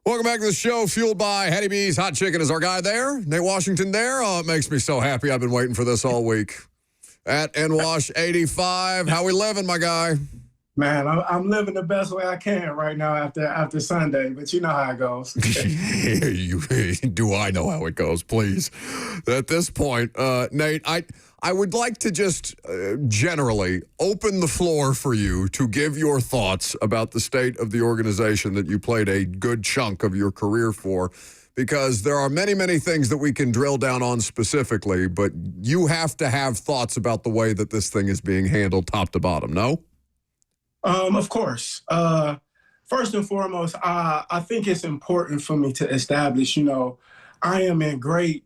Welcome back to the show, fueled by Hattie B's Hot Chicken. Is our guy there? Nate Washington there? Oh, it makes me so happy. I've been waiting for this all week. At NWash85. How we living, my guy? Man, I'm living the best way I can right now after Sunday, but you know how it goes. Do I know how it goes, please? At this point, Nate, I would like to just generally open the floor for you to give your thoughts about the state of the organization that you played a good chunk of your career for, because there are many, many things that we can drill down on specifically, but you have to have thoughts about the way that this thing is being handled top to bottom, no? Of course. First and foremost, I think it's important for me to establish, I am in great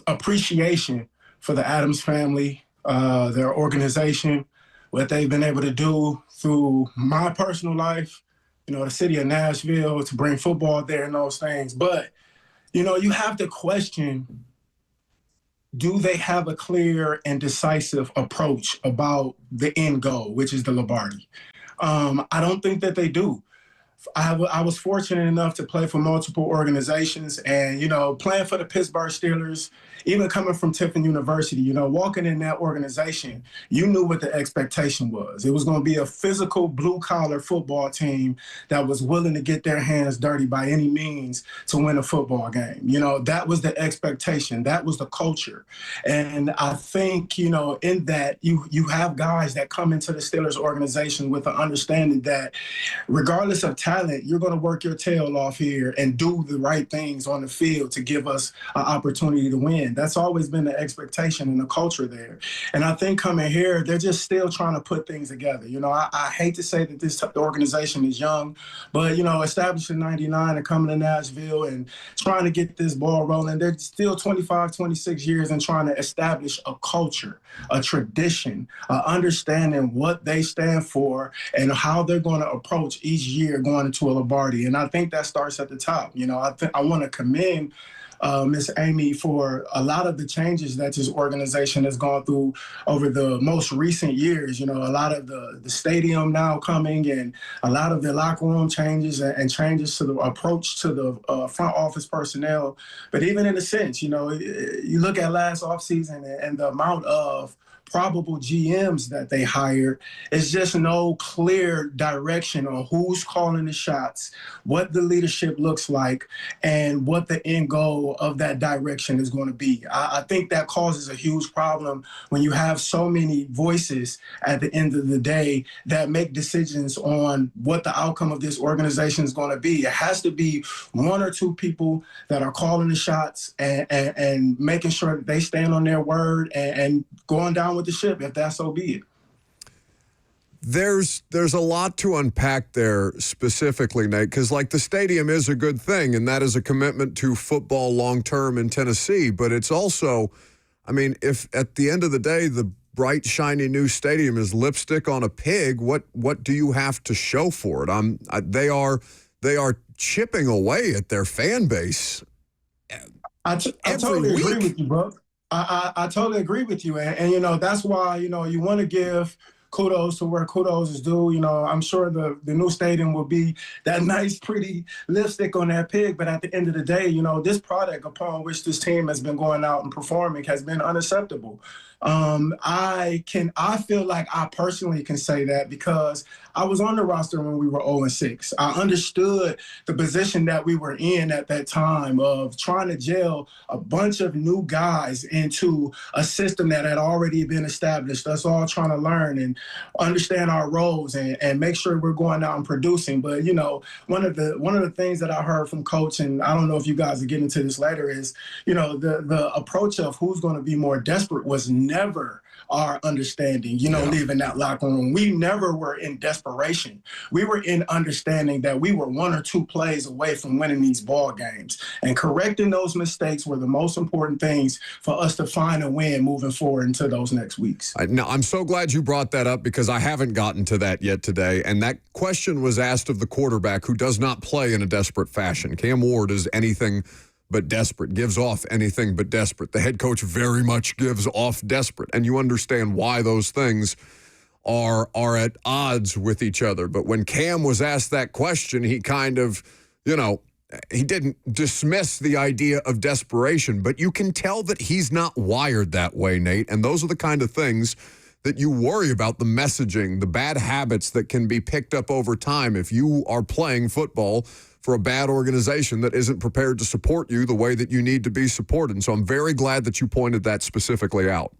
appreciation for the Adams family, their organization, what they've been able to do through my personal life, the city of Nashville, to bring football there and those things. But, you have to question, do they have a clear and decisive approach about the end goal, which is the Lombardi? I don't think that they do. I was fortunate enough to play for multiple organizations and, playing for the Pittsburgh Steelers, even coming from Tiffin University, walking in that organization, you knew what the expectation was. It was going to be a physical blue-collar football team that was willing to get their hands dirty by any means to win a football game. That was the expectation. That was the culture. And I think, in that you have guys that come into the Steelers organization with the understanding that regardless of talent, you're going to work your tail off here and do the right things on the field to give us an opportunity to win. That's always been the expectation and the culture there. And I think coming here, they're just still trying to put things together. I hate to say that this organization is young, but, established in 99 and coming to Nashville and trying to get this ball rolling, they're still 25, 26 years and trying to establish a culture, a tradition, understanding what they stand for and how they're going to approach each year going into a Lombardi. And I think that starts at the top. I want to commend Miss Amy for a lot of the changes that this organization has gone through over the most recent years. A lot of the stadium now coming and a lot of the locker room changes and changes to the approach to the front office personnel. But even in a sense, you look at last offseason and the amount of probable GMs that they hired, it's just no clear direction on who's calling the shots, what the leadership looks like, and what the end goal of that direction is going to be. I think that causes a huge problem when you have so many voices at the end of the day that make decisions on what the outcome of this organization is going to be. It has to be one or two people that are calling the shots and making sure that they stand on their word and going down with the ship, if that's so be it. There's a lot to unpack there specifically, Nate, because the stadium is a good thing, and that is a commitment to football long-term in Tennessee. But it's also, if at the end of the day, the bright, shiny new stadium is lipstick on a pig, what do you have to show for it? They are chipping away at their fan base. I totally agree with you, bro. I totally agree with you. And that's why, you want to give kudos to where kudos is due. I'm sure the new stadium will be that nice, pretty lipstick on that pig. But at the end of the day, this product upon which this team has been going out and performing has been unacceptable. I feel like I personally can say that because I was on the roster when we were 0-6. I understood the position that we were in at that time of trying to gel a bunch of new guys into a system that had already been established. Us all trying to learn and understand our roles and make sure we're going out and producing. But, one of the things that I heard from Coach, and I don't know if you guys are getting into this later, is, the approach of who's going to be more desperate was never our understanding, leaving that locker room. We never were in desperation. We were in understanding that we were one or two plays away from winning these ball games. And correcting those mistakes were the most important things for us to find a win moving forward into those next weeks. Now, I'm so glad you brought that up because I haven't gotten to that yet today. And that question was asked of the quarterback who does not play in a desperate fashion. Cam Ward is anything but desperate, gives off anything but desperate. The head coach very much gives off desperate, and you understand why those things are at odds with each other. But when Cam was asked that question, he kind of you know, he didn't dismiss the idea of desperation, but you can tell that he's not wired that way, Nate. And those are the kind of things that you worry about, the messaging, the bad habits that can be picked up over time if you are playing football for a bad organization that isn't prepared to support you the way that you need to be supported. And so I'm very glad that you pointed that specifically out.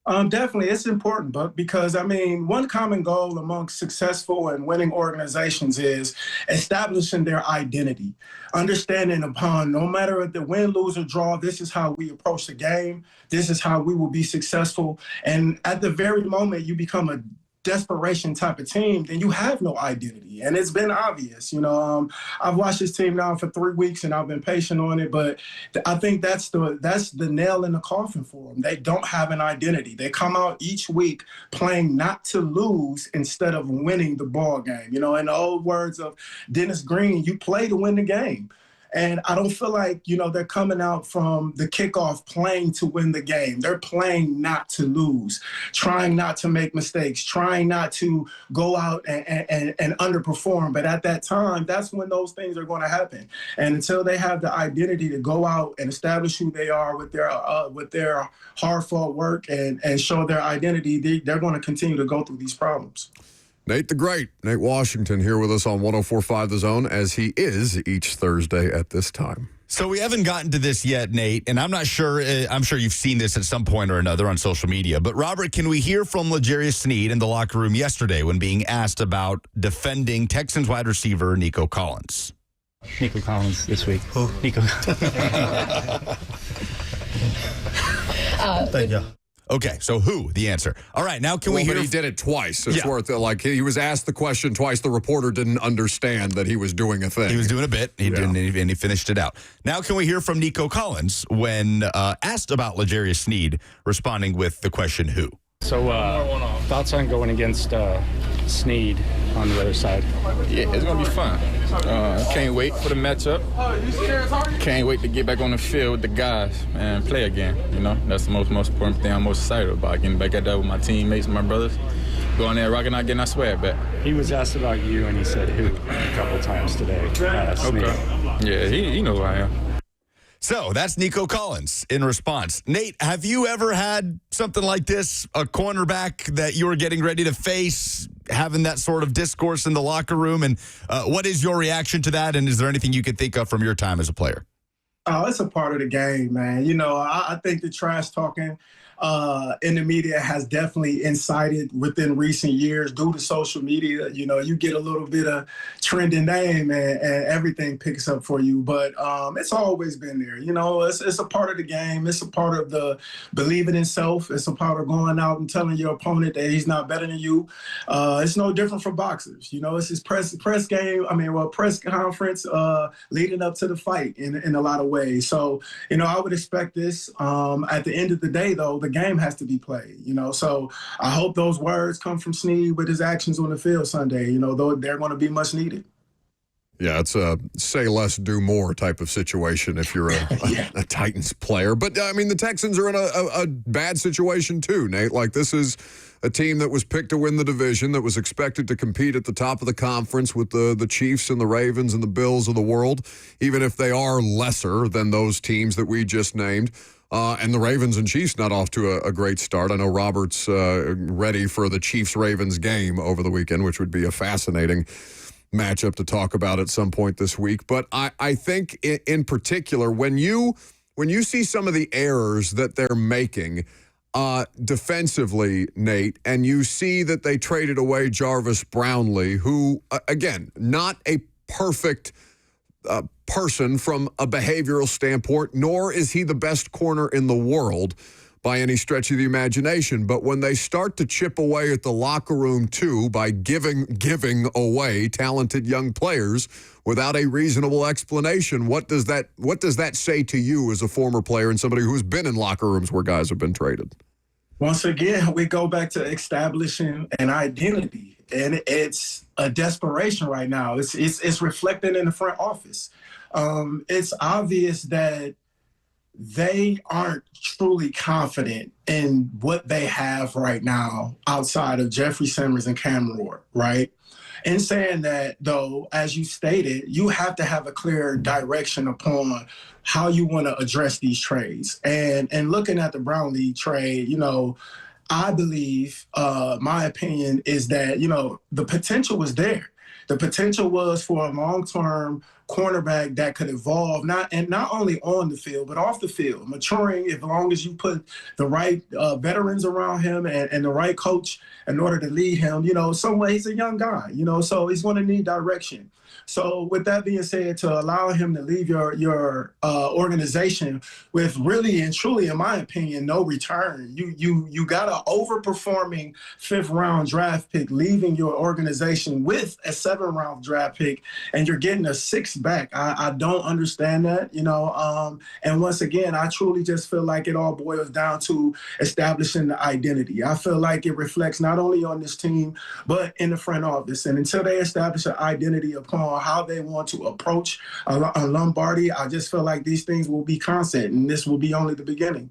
Definitely, it's important, but because one common goal amongst successful and winning organizations is establishing their identity, understanding upon no matter if the win, lose, or draw, this is how we approach the game. This is how we will be successful. And at the very moment you become a desperation type of team, then you have no identity. And it's been obvious. I've watched this team now for 3 weeks and I've been patient on it, but I think that's the nail in the coffin for them. They don't have an identity. They come out each week playing not to lose instead of winning the ball game. In the old words of Dennis Green, you play to win the game. And I don't feel like, they're coming out from the kickoff playing to win the game. They're playing not to lose, trying not to make mistakes, trying not to go out and underperform. But at that time, that's when those things are going to happen. And until they have the identity to go out and establish who they are with their hard-fought work and show their identity, they're going to continue to go through these problems. Nate the Great, Nate Washington, here with us on 104.5 The Zone, as he is each Thursday at this time. So we haven't gotten to this yet, Nate, and I'm not sure. I'm sure you've seen this at some point or another on social media. But Robert, can we hear from L'Jarius Sneed in the locker room yesterday when being asked about defending Texans wide receiver Nico Collins? Nico Collins this week. Who? Nico. Thank you. Okay, so who? The answer. All right, now can we hear? But he did it twice. It's worth it. Like he was asked the question twice. The reporter didn't understand that he was doing a thing. He was doing a bit. He didn't, and he finished it out. Now can we hear from Nico Collins when asked about L'Jarius Sneed, responding with the question who? So thoughts on going against Sneed on the other side? Yeah, it's going to be fun. Can't wait for the matchup. Can't wait to get back on the field with the guys and play again. That's the most important thing I'm most excited about, getting back at that with my teammates, my brothers. Going there, rocking out, getting our swag back. He was asked about you, and he said who a couple times today. Sneed. Okay. Yeah, he knows who I am. So that's Nico Collins in response. Nate, have you ever had something like this, a cornerback that you were getting ready to face, having that sort of discourse in the locker room? And what is your reaction to that? And is there anything you could think of from your time as a player? Oh, it's a part of the game, man. I think the trash talking in the media has definitely incited within recent years due to social media. You get a little bit of trending name and everything picks up for you. But it's always been there. It's a part of the game. It's a part of the believing in self. It's a part of going out and telling your opponent that he's not better than you. It's no different for boxers. It's his press conference leading up to the fight in a lot of ways. So, I would expect this. At the end of the day, though, the game has to be played, So I hope those words come from Sneed with his actions on the field Sunday, though they're going to be much needed. Yeah, it's a say less, do more type of situation if you're a Titans player. But, the Texans are in a bad situation too, Nate. Like, this is a team that was picked to win the division, that was expected to compete at the top of the conference with the Chiefs and the Ravens and the Bills of the world, even if they are lesser than those teams that we just named. And the Ravens and Chiefs not off to a great start. I know Robert's ready for the Chiefs-Ravens game over the weekend, which would be a fascinating matchup to talk about at some point this week. But I think in particular, when you see some of the errors that they're making defensively, Nate, and you see that they traded away Jarvis Brownlee, who, again, not a perfect person from a behavioral standpoint, nor is he the best corner in the world by any stretch of the imagination. But when they start to chip away at the locker room too by giving away talented young players without a reasonable explanation, what does that say to you as a former player and somebody who's been in locker rooms where guys have been traded? Once again, we go back to establishing an identity. And it's a desperation right now. It's reflected in the front office. It's obvious that they aren't truly confident in what they have right now outside of Jeffrey Simmons and Cam Ward, right? In saying that, though, as you stated, you have to have a clear direction upon how you want to address these trades. And looking at the Brownlee trade, I believe, my opinion is that, the potential was there. The potential was for a long-term cornerback that could evolve, not only on the field, but off the field, maturing as long as you put the right veterans around him and the right coach in order to lead him. Somewhere he's a young guy, so he's going to need direction. So with that being said, to allow him to leave your organization with really and truly, in my opinion, no return, you got an overperforming 5th-round draft pick leaving your organization with a 7th-round draft pick, and you're getting a 6th back. I don't understand that, and once again, I truly just feel like it all boils down to establishing the identity. I feel like it reflects not only on this team, but in the front office. And until they establish an identity upon how they want to approach a Lombardi, I just feel like these things will be constant, and this will be only the beginning.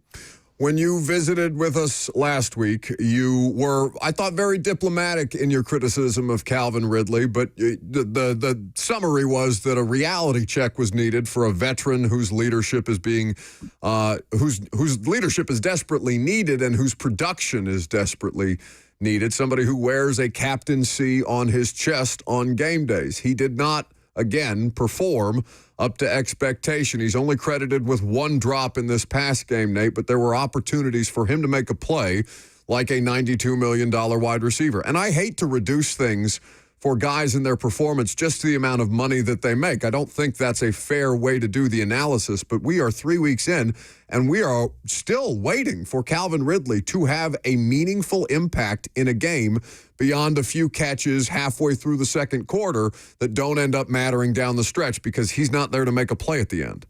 When you visited with us last week, you were, I thought, very diplomatic in your criticism of Calvin Ridley, but the summary was that a reality check was needed for a veteran whose leadership is being, whose leadership is desperately needed and whose production is desperately needed. Somebody who wears a captaincy on his chest on game days. He did not, again, perform up to expectation. He's only credited with 1 drop in this past game, Nate, but there were opportunities for him to make a play like a $92 million wide receiver. And I hate to reduce things for guys in their performance just to the amount of money that they make. I don't think that's a fair way to do the analysis, but we are 3 weeks in, and we are still waiting for Calvin Ridley to have a meaningful impact in a game beyond a few catches halfway through the second quarter that don't end up mattering down the stretch because he's not there to make a play at the end.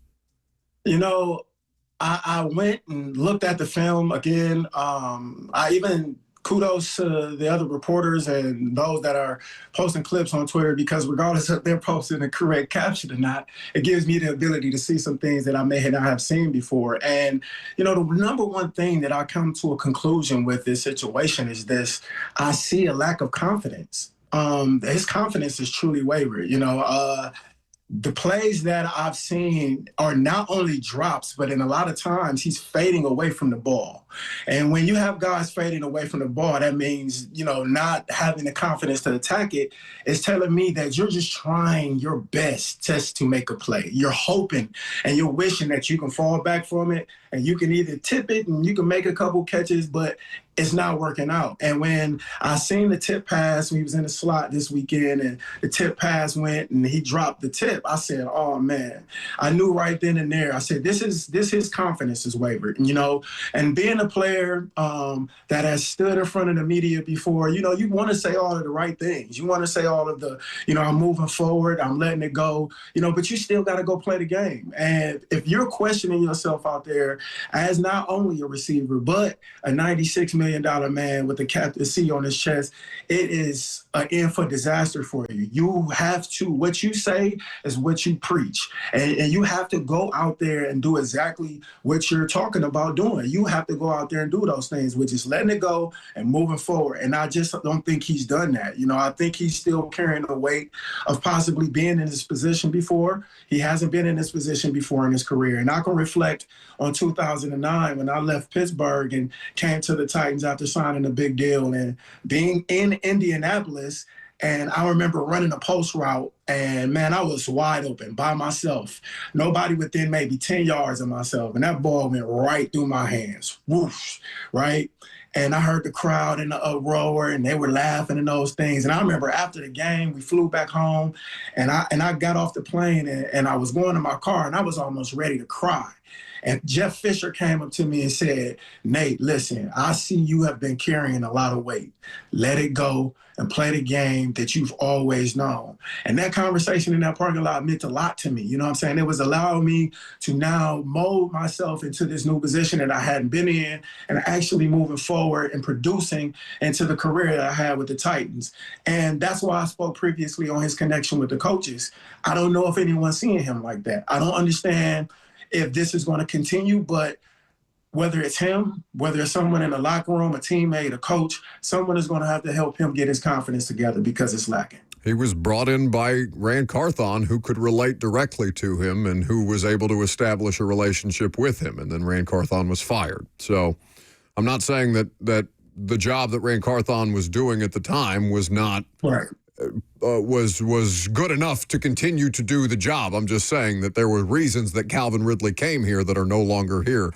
I went and looked at the film again. I even kudos to the other reporters and those that are posting clips on Twitter, because regardless if they're posting the correct caption or not, it gives me the ability to see some things that I may not have seen before. And, the number one thing that I come to a conclusion with this situation is this: I see a lack of confidence. His confidence is truly wavered. The plays that I've seen are not only drops, but in a lot of times he's fading away from the ball. And when you have guys fading away from the ball, that means, not having the confidence to attack it. It's telling me that you're just trying your best just to make a play. You're hoping and you're wishing that you can fall back from it and you can either tip it and you can make a couple catches, but it's not working out. And when I seen the tip pass when he was in the slot this weekend and the tip pass went and he dropped the tip, I said, oh man, I knew right then and there. I said, his confidence is wavered, and being a player that has stood in front of the media before, you want to say all of the right things. You want to say all of the, I'm moving forward, I'm letting it go, but you still got to go play the game. And if you're questioning yourself out there as not only a receiver, but a $96 million man with the captaincy on his chest, it is an end for disaster for you. You have to, what you say is what you preach. And you have to go out there and do exactly what you're talking about doing. You have to go out there and do those things, which is letting it go and moving forward. And I just don't think he's done that. I think he's still carrying the weight of possibly being in this position before. He hasn't been in this position before in his career. And I can reflect on 2009 when I left Pittsburgh and came to the Titans after signing a big deal and being in Indianapolis. And I remember running a post route, and man, I was wide open by myself. Nobody within maybe 10 yards of myself. And that ball went right through my hands. Whoosh, right? And I heard the crowd in the uproar, and they were laughing and those things. And I remember after the game, we flew back home, and I got off the plane, and I was going to my car, and I was almost ready to cry. And Jeff Fisher came up to me and said, Nate, listen, I see you have been carrying a lot of weight. Let it go and play the game that you've always known. And that conversation in that parking lot meant a lot to me. You know what I'm saying? It was allowing me to now mold myself into this new position that I hadn't been in and actually moving forward and producing into the career that I had with the Titans. And that's why I spoke previously on his connection with the coaches. I don't know if anyone's seeing him like that. I don't understand if this is going to continue, but whether it's him, whether it's someone in the locker room, a teammate, a coach, someone is going to have to help him get his confidence together because it's lacking. He was brought in by Rand Carthon, who could relate directly to him and who was able to establish a relationship with him. And then Rand Carthon was fired. So I'm not saying that the job that Rand Carthon was doing at the time was not Right. was good enough to continue to do the job. I'm just saying that there were reasons that Calvin Ridley came here that are no longer here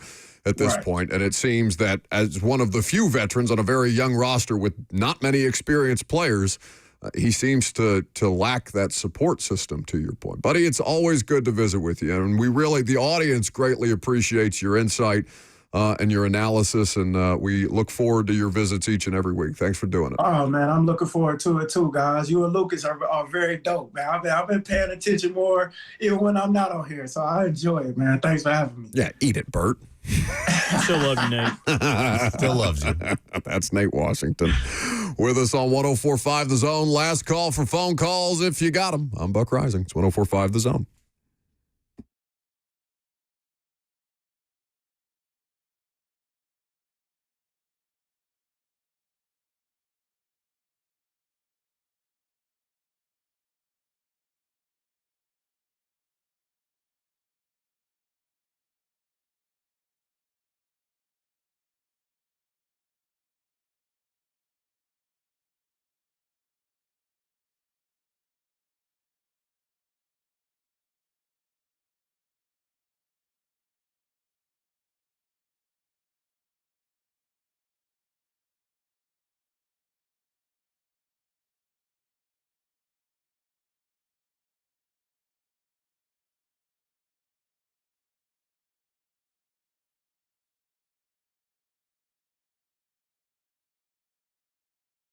at this point. And it seems that as one of the few veterans on a very young roster with not many experienced players, he seems to lack that support system, to your point. Buddy, it's always good to visit with you. And the audience greatly appreciates your insight and your analysis, and we look forward to your visits each and every week. Thanks for doing it. Oh, man, I'm looking forward to it too, guys. You and Lucas are very dope, man. I've been paying attention more even when I'm not on here, so I enjoy it, man. Thanks for having me. Yeah, eat it, Bert. Still love you, Nate. Still loves you. That's Nate Washington with us on 104.5 The Zone. Last call for phone calls if you got them. I'm Buck Rising. It's 104.5 The Zone.